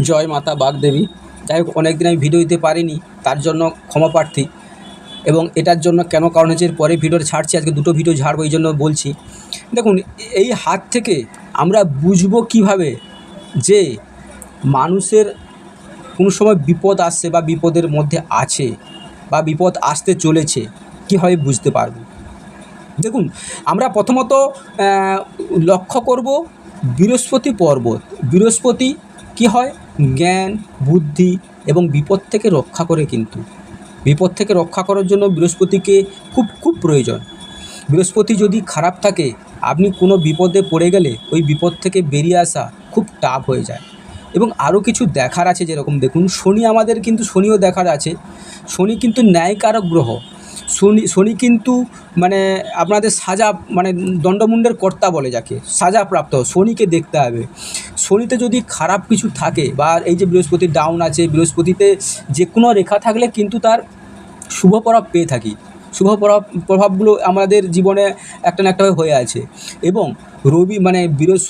জয় মাতা বাগদেবী। যাই হোক, অনেক দিন আমি ভিডিও দিতে পারিনি, তার জন্য ক্ষমা প্রার্থী। এবং এটার জন্য কেন কারণ হচ্ছে, এর পরে ভিডিওটা ছাড়ছি, আজকে দুটো ভিডিও ছাড়বো, এই জন্য বলছি। দেখুন, এই হাত থেকে আমরা বুঝবো কিভাবে যে মানুষের কোনো সময় বিপদ আসছে বা বিপদের মধ্যে আছে বা বিপদ আসতে চলেছে, কীভাবে বুঝতে পারবো। দেখুন, আমরা প্রথমত লক্ষ্য করব বৃহস্পতি পর্বত। বৃহস্পতি কী হয়, জ্ঞান, বুদ্ধি এবং বিপদ থেকে রক্ষা করে। কিন্তু বিপদ থেকে রক্ষা করার জন্য বৃহস্পতিকে খুব খুব প্রয়োজন। বৃহস্পতি যদি খারাপ থাকে, আপনি কোনো বিপদে পড়ে গেলে ওই বিপদ থেকে বেরিয়ে আসা খুব টাফ হয়ে যায়। এবং আরও কিছু দেখার আছে, যেরকম দেখুন শনি, আমাদের কিন্তু শনিও দেখার আছে। শনি কিন্তু ন্যায়কারক গ্রহ। শনি কিন্তু মানে আপনাদের সাজা, মানে দণ্ডমুণ্ডের কর্তা বলে যাকে, সাজাপ্রাপ্ত শনিকে দেখতে হবে। শনিতে যদি খারাপ কিছু থাকে, বা এই যে বৃহস্পতি ডাউন আছে, বৃহস্পতিতে যে কোনো রেখা থাকলে কিন্তু তার শুভ প্রভাব পেয়ে থাকি। শুভ প্রভাবগুলো আমাদের জীবনে একটা না একটা হয়ে আছে। এবং রবি মানে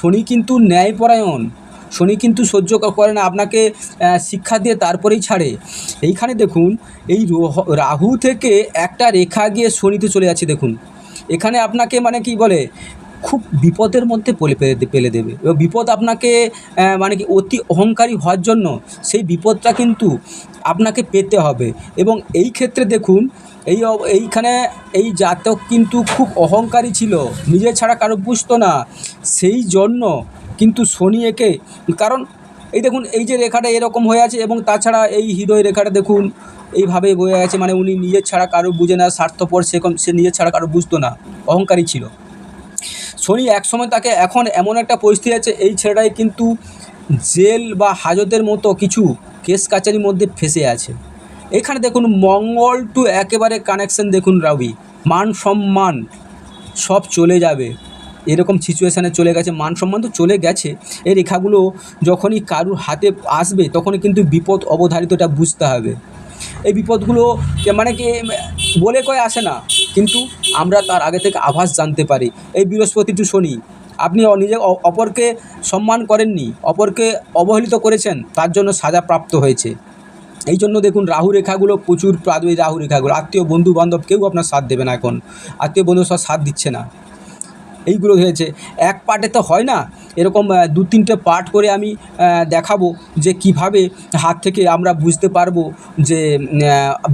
শনি কিন্তু ন্যায়পরায়ণ। শনি কিন্তু সহ্য করে না, আপনাকে শিক্ষা দিয়ে তারপরেই ছাড়ে। এইখানে দেখুন, এই রাহু থেকে একটা রেখা গিয়ে শনিতে চলে যাচ্ছে। দেখুন, এখানে আপনাকে মানে কি বলে, খুব বিপদের মধ্যে ফেলে দেবে। এবং বিপদ আপনাকে মানে কি অতি অহংকারী হওয়ার জন্য সেই বিপদটা কিন্তু আপনাকে পেতে হবে। এবং এই ক্ষেত্রে দেখুন, এইখানে এই জাতক কিন্তু খুব অহংকারী ছিল, নিজে ছাড়া কারো বুঝতো না। সেই জন্য কিন্তু শনি একে, কারণ এই দেখুন, এই যে রেখাটা এরকম হয়ে আছে, এবং তাছাড়া এই হৃদয় রেখাটা দেখুন এইভাবে বয়ে গেছে। মানে উনি নিজের ছাড়া কারো বুঝে না, স্বার্থপর, সে নিজের ছাড়া কারো বুঝতো না, অহংকারী ছিল। শনি একসময় তাকে, এখন এমন একটা পরিস্থিতি আছে, এই ছেলেটাই কিন্তু জেল বা হাজতের মতো কিছু কেস কাচারির মধ্যে ফেঁসে আছে। এখানে দেখুন, মঙ্গল টু একেবারে কানেকশন দেখুন, রবি, মান সম্মান সব চলে যাবে, এরকম সিচুয়েশানে চলে গেছে। মান সম্মান তো চলে গেছে। এই রেখাগুলো যখনই কারুর হাতে আসবে, তখনই কিন্তু বিপদ অবধারিতটা বুঝতে হবে। এই বিপদগুলো মানে কি বলে কয়ে আসে না, কিন্তু আমরা তার আগে থেকে আভাস জানতে পারি। এই বৃহস্পতি টু শনি, আপনি নিজে অপরকে সম্মান করেননি, অপরকে অবহেলিত করেছেন, তার জন্য সাজা প্রাপ্ত হয়েছে। এই জন্য দেখুন, রাহু রেখাগুলো প্রচুর প্রাদুই, রাহু রেখাগুলো আত্মীয় বন্ধু বান্ধব কেউ আপনার সাথ দেবে না। এখন আত্মীয় বন্ধু সব সাথ দিচ্ছে না। এইগুলো হয়েছে, এক পার্টে তো হয় না, এরকম 2-3টে পার্ট করে আমি দেখাবো যে কিভাবে হাত থেকে আমরা বুঝতে পারবো যে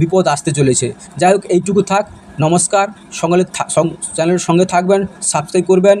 বিপদ আসতে চলেছে। যাই হোক, এইটুকু থাক। নমস্কার। চ্যানেলের সঙ্গে থাকবেন, সাবস্ক্রাইব করবেন।